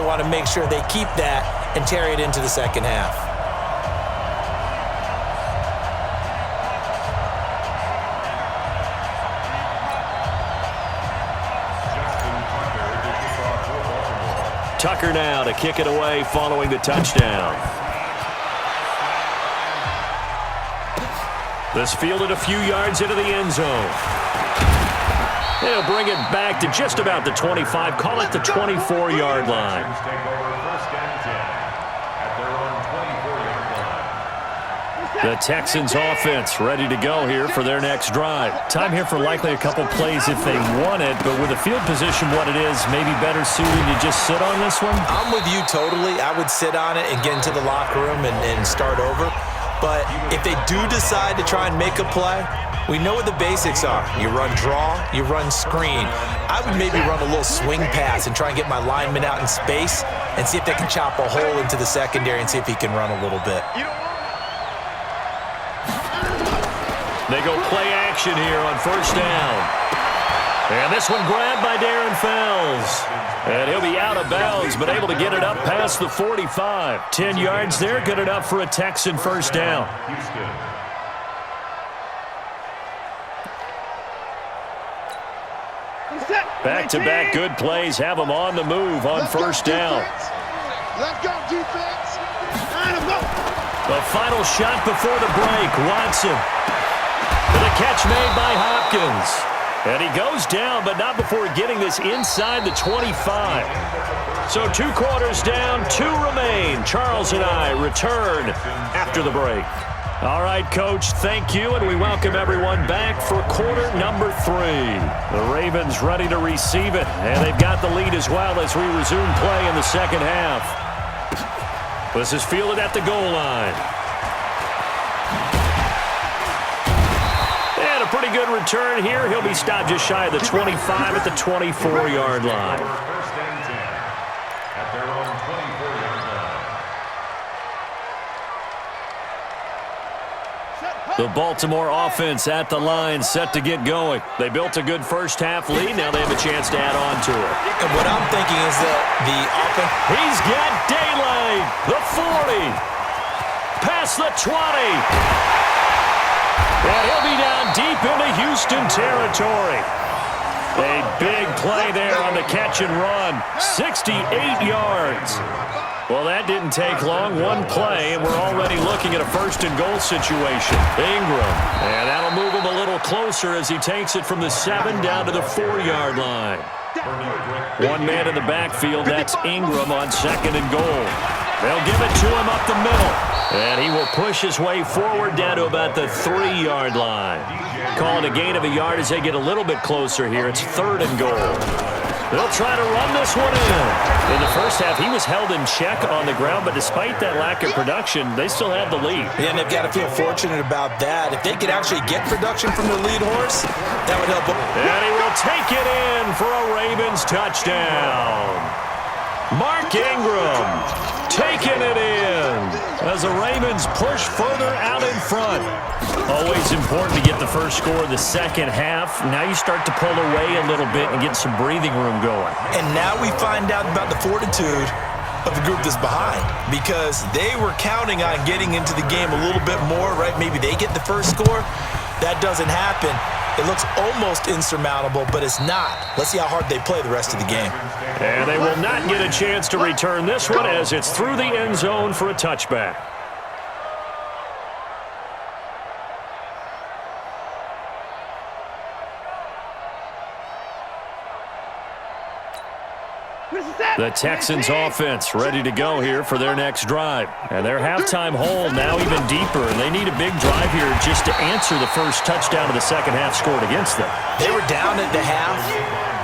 want to make sure they keep that and carry it into the second half. Tucker now to kick it away following the touchdown. This fielded a few yards into the end zone. They'll bring it back to just about the 25, call it the 24-yard line. The Texans offense ready to go here for their next drive. Time here for likely a couple plays if they want it, but with the field position what it is, maybe better suited to just sit on this one? I'm with you totally. I would sit on it and get into the locker room and start over. But if they do decide to try and make a play, we know what the basics are. You run draw, you run screen. I would maybe run a little swing pass and try and get my lineman out in space and see if they can chop a hole into the secondary and see if he can run a little bit. They go play action here on first down. And this one grabbed by Darren Fells. And he'll be out of bounds, but able to get it up past the 45. 10 yards there, good enough for a Texan first down. Back-to-back good plays have them on the move on first down. Let's go, defense. The final shot before the break. Watson. The catch made by Hopkins. And he goes down, but not before getting this inside the 25. So 2 quarters down, 2 remain. Charles and I return after the break. All right, Coach, thank you, and we welcome everyone back for quarter number 3. The Ravens ready to receive it, and they've got the lead as well as we resume play in the second half. This is fielded at the goal line. And a pretty good return here. He'll be stopped just shy of the 25 at the 24-yard line. The Baltimore offense at the line, set to get going. They built a good first-half lead. Now they have a chance to add on to it. And what I'm thinking is that the offense... He's got daylight. The 40. Past the 20. And he'll be down deep into Houston territory. A big play there on the catch and run. 68 yards. Well, that didn't take long. One play, and we're already looking at a first-and-goal situation. Ingram, and that'll move him a little closer as he takes it from the 7 down to the 4-yard line. One man in the backfield, that's Ingram on second and goal. They'll give it to him up the middle, and he will push his way forward down to about the 3-yard line. Call it a gain of a yard as they get a little bit closer here. It's 3rd and goal. They'll try to run this one in. In the first half, he was held in check on the ground, but despite that lack of production, they still have the lead. Yeah, and they've got to feel fortunate about that. If they could actually get production from their lead horse, that would help them. And he will take it in for a Ravens touchdown. Mark Ingram taking it in as the Ravens push further out in front. Always important to get the first score in the second half. Now you start to pull away a little bit and get some breathing room going. And now we find out about the fortitude of the group that's behind, because they were counting on getting into the game a little bit more, right? Maybe they get the first score. That doesn't happen. It looks almost insurmountable, but it's not. Let's see how hard they play the rest of the game. And they will not get a chance to return this one as it's through the end zone for a touchback. The Texans offense ready to go here for their next drive. And their halftime hole now even deeper, and they need a big drive here just to answer the first touchdown of the second half scored against them. They were down at the half.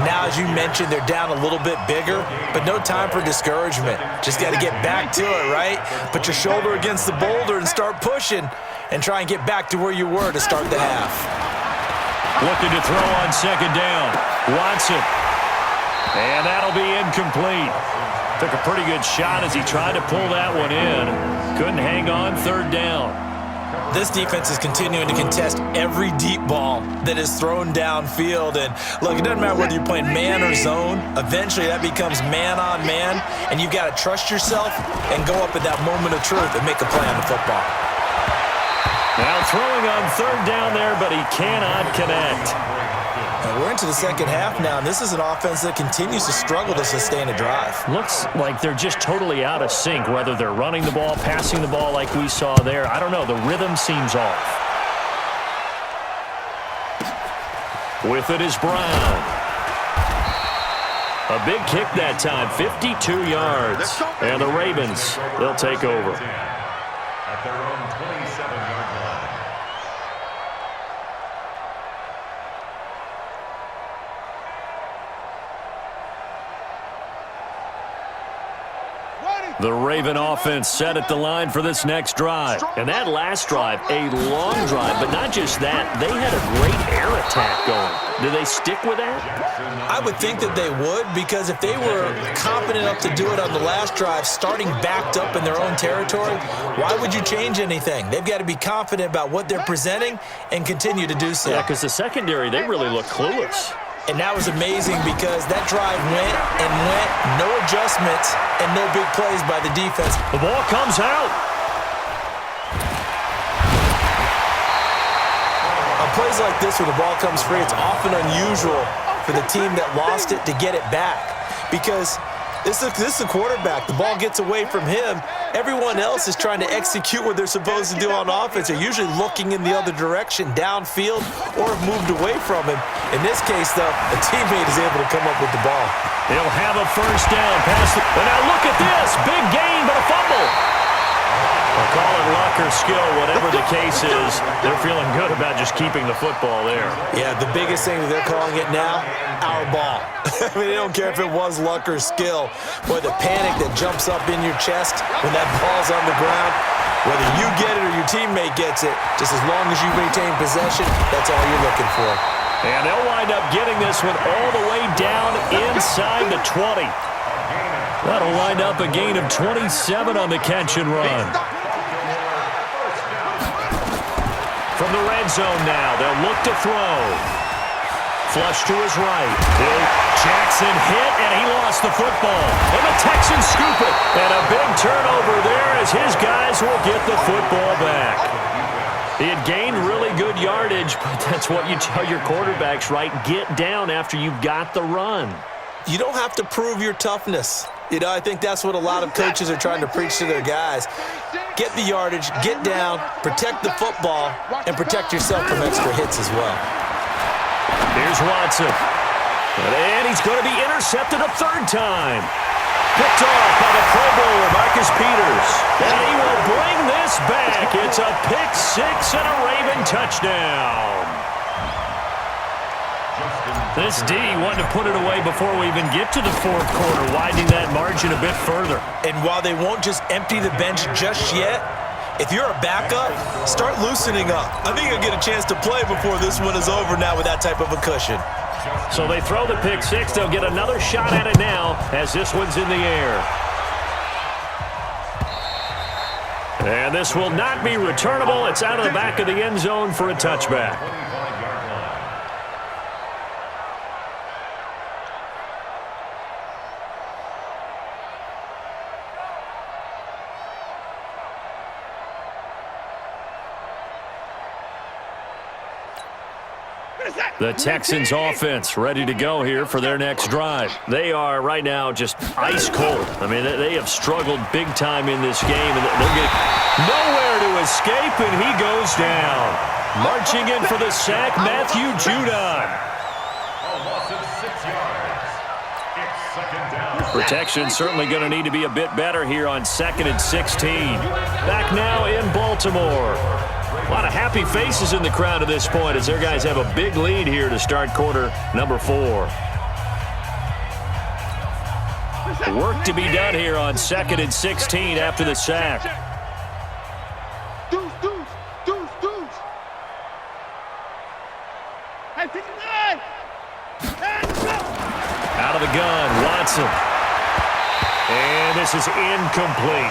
Now, as you mentioned, they're down a little bit bigger, but no time for discouragement. Just got to get back to it, right? Put your shoulder against the boulder and start pushing and try and get back to where you were to start the half. Looking to throw on second down. Watson. And that'll be incomplete. Took a pretty good shot as he tried to pull that one in. Couldn't hang on, 3rd down. This defense is continuing to contest every deep ball that is thrown downfield. And look, it doesn't matter whether you're playing man or zone. Eventually, that becomes man on man, and you've got to trust yourself and go up at that moment of truth and make a play on the football. Now throwing on third down there, but he cannot connect. We're into the second half now, and this is an offense that continues to struggle to sustain a drive. Looks like they're just totally out of sync, whether they're running the ball, passing the ball like we saw there. I don't know. The rhythm seems off. With it is Brown. A big kick that time, 52 yards. And the Ravens, they'll take over. At their own 27-yard line. The Raven offense set at the line for this next drive. And that last drive, a long drive, but not just that. They had a great air attack going. Do they stick with that? I would think that they would, because if they were confident enough to do it on the last drive, starting backed up in their own territory, why would you change anything? They've got to be confident about what they're presenting and continue to do so. Yeah, because the secondary, they really look clueless. And that was amazing because that drive went and went, no adjustments and no big plays by the defense. The ball comes out. On plays like this where the ball comes free, it's often unusual for the team that lost it to get it back, because this is a quarterback. The ball gets away from him. Everyone else is trying to execute what they're supposed to do on offense. They're usually looking in the other direction, downfield, or have moved away from him. In this case, though, a teammate is able to come up with the ball. They'll have a first down. And now look at this. Big gain, but a fumble. I'll call it luck or skill, whatever the case is. They're feeling good about just keeping the football there. Yeah, the biggest thing that they're calling it now, our ball. I mean, they don't care if it was luck or skill. Boy, the panic that jumps up in your chest when that ball's on the ground, whether you get it or your teammate gets it, just as long as you maintain possession, that's all you're looking for. And they'll wind up getting this one all the way down inside the 20. That'll wind up a gain of 27 on the catch and run. From the red zone now, they'll look to throw. Flush to his right. Jackson hit, and he lost the football. And the Texans scoop it. And a big turnover there as his guys will get the football back. He had gained really good yardage, but that's what you tell your quarterbacks, right? Get down after you've got the run. You don't have to prove your toughness. You know, I think that's what a lot of coaches are trying to preach to their guys. Get the yardage, get down, protect the football, and protect yourself from extra hits as well. Here's Watson. And he's going to be intercepted a third time. Picked off by the Pro Bowler, Marcus Peters. And he will bring this back. It's a pick six and a Raven touchdown. This D wanted to put it away before we even get to the fourth quarter, widening that margin a bit further. And while they won't just empty the bench just yet, if you're a backup, start loosening up. I think you'll get a chance to play before this one is over now with that type of a cushion. So they throw the pick six. They'll get another shot at it now as this one's in the air. And this will not be returnable. It's out of the back of the end zone for a touchback. The Texans offense ready to go here for their next drive. They are right now just ice cold. I mean, they have struggled big time in this game, and they'll get nowhere to escape, and he goes down. Marching in for the sack, Matthew Judon. Protection certainly going to need to be a bit better here on 2nd and 16. Back now in Baltimore. A lot of happy faces in the crowd at this point as their guys have a big lead here to start quarter number 4. Work to be done here on 2nd and 16 after the sack. Out of the gun, Watson. And this is incomplete.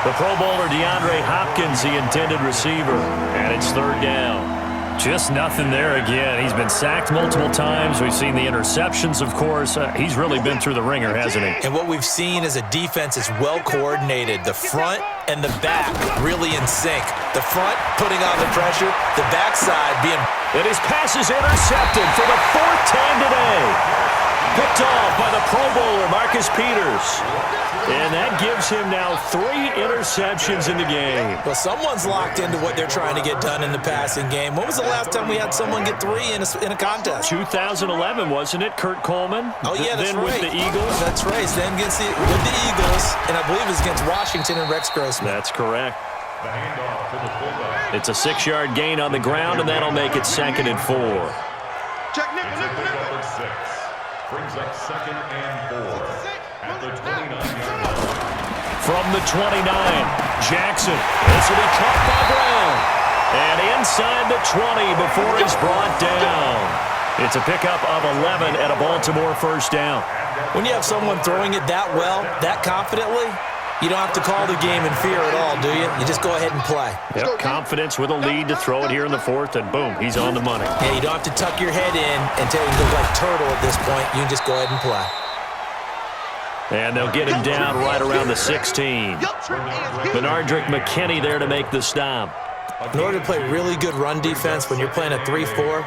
The Pro Bowler DeAndre Hopkins, the intended receiver, and it's third down. Just nothing there again. He's been sacked multiple times. We've seen the interceptions, of course. He's really been through the ringer, hasn't he? And what we've seen is a defense is well coordinated. The front and the back really in sync. The front putting on the pressure, the backside being... And his pass is intercepted for the fourth time today. Picked off by the Pro Bowler, Marcus Peters. And that gives him now 3 interceptions in the game. Well, someone's locked into what they're trying to get done in the passing game. When was the last time we had someone get 3 in a contest? 2011, wasn't it, Kurt Coleman? Oh, yeah, that's then right. with the Eagles. That's right. Then with the Eagles, and I believe it was against Washington and Rex Grossman. That's correct. The handoff to the fullback. It's a 6-yard gain on the ground, and that'll make it 2nd and 4. Check nickel, It's a nickel, pickup nickel. of 6. Brings up 2nd and 4 at the 29-yard line. From the 29, Jackson. This will be caught by Brown. And inside the 20 before he's brought down. It's a pickup of 11 at a Baltimore first down. When you have someone throwing it that well, that confidently, you don't have to call the game in fear at all, do you? You just go ahead and play. Yep, confidence with a lead to throw it here in the 4th, and boom, he's on the money. Yeah, you don't have to tuck your head in and tell him to look like turtle at this point. You can just go ahead and play. And they'll get him down right around the 16. Benardrick McKinney there to make the stop. In order to play really good run defense when you're playing a 3-4,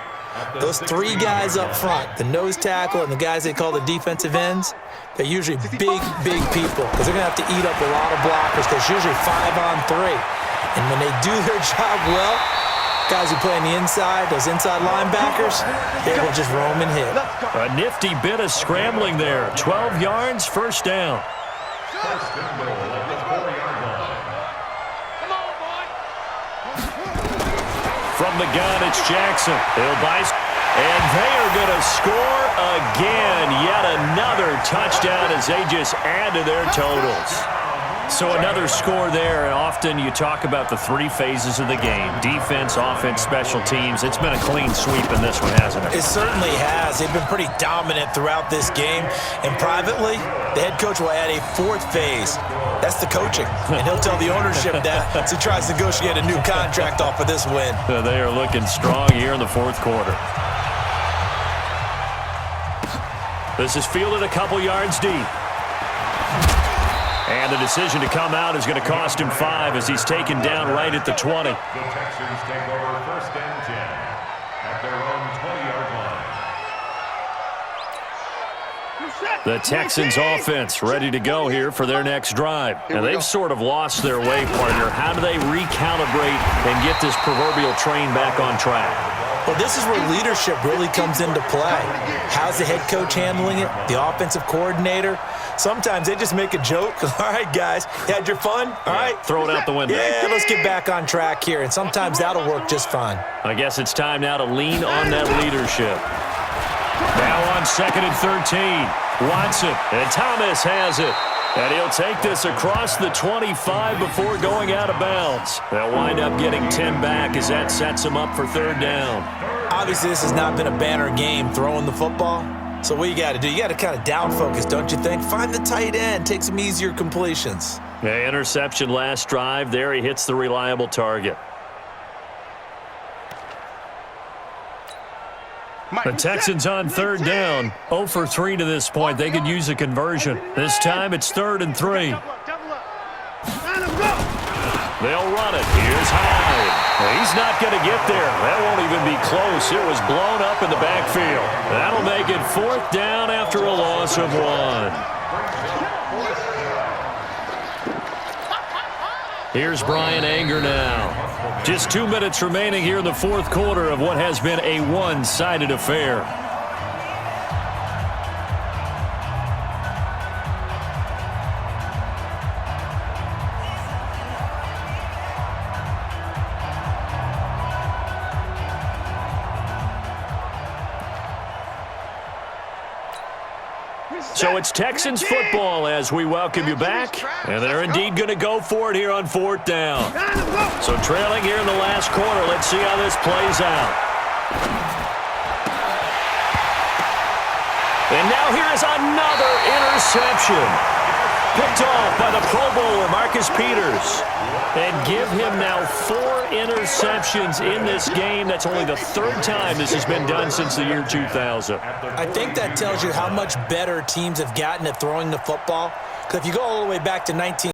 those 3 guys up front, the nose tackle and the guys they call the defensive ends, they're usually big people because they're going to have to eat up a lot of blockers because it's usually 5-on-3. And when they do their job well, guys who play on the inside, those inside linebackers, they will just roam and hit. A nifty bit of scrambling there. 12 yards, first down. First and goal at the 40-yard line. From the gun, it's Jackson. He'll buy, and they are going to score again. Yet another touchdown as they just add to their totals. So another score there, and often you talk about the 3 phases of the game. Defense, offense, special teams. It's been a clean sweep in this one, hasn't it? It certainly has. They've been pretty dominant throughout this game. And privately, the head coach will add a 4th phase. That's the coaching. And he'll tell the ownership that as he tries to negotiate a new contract off of this win. They are looking strong here in the 4th quarter. This is fielded a couple yards deep. And the decision to come out is going to cost him 5 as he's taken down right at the 20. The Texans take over 1st and 10 at their own 20-yard line. The Texans offense ready to go here for their next drive. And they've sort of lost their way, partner. How do they recalibrate and get this proverbial train back on track? Well, this is where leadership really comes into play. How's the head coach handling it? The offensive coordinator? Sometimes they just make a joke. All right, guys, you had your fun? All right. Throw it out the window. Yeah, let's get back on track here. And sometimes that'll work just fine. I guess it's time now to lean on that leadership. Now on 2nd and 13. Watson, and Thomas has it. And he'll take this across the 25 before going out of bounds. They'll wind up getting 10 back as that sets him up for 3rd down. Obviously, this has not been a banner game throwing the football. So what you got to do, you got to kind of down focus, don't you think? Find the tight end, take some easier completions. Yeah, interception last drive. There he hits the reliable target. The Texans on 3rd down. 0 for 3 to this point. They could use a conversion. This time it's 3rd and 3. They'll run it. Here's Hyde. He's not going to get there. That won't even be close. It was blown up in the backfield. That'll make it 4th down after a loss of 1. Here's Brian Anger now. Just 2 minutes remaining here in the 4th quarter of what has been a one-sided affair. So it's Texans football as we welcome you back. And they're indeed going to go for it here on 4th down. So trailing here in the last quarter. Let's see how this plays out. And now here is another interception. Picked off by trouble with Marcus Peters. And give him now 4 interceptions in this game. That's only the 3rd time this has been done since the year 2000. I think that tells you how much better teams have gotten at throwing the football. Because if you go all the way back to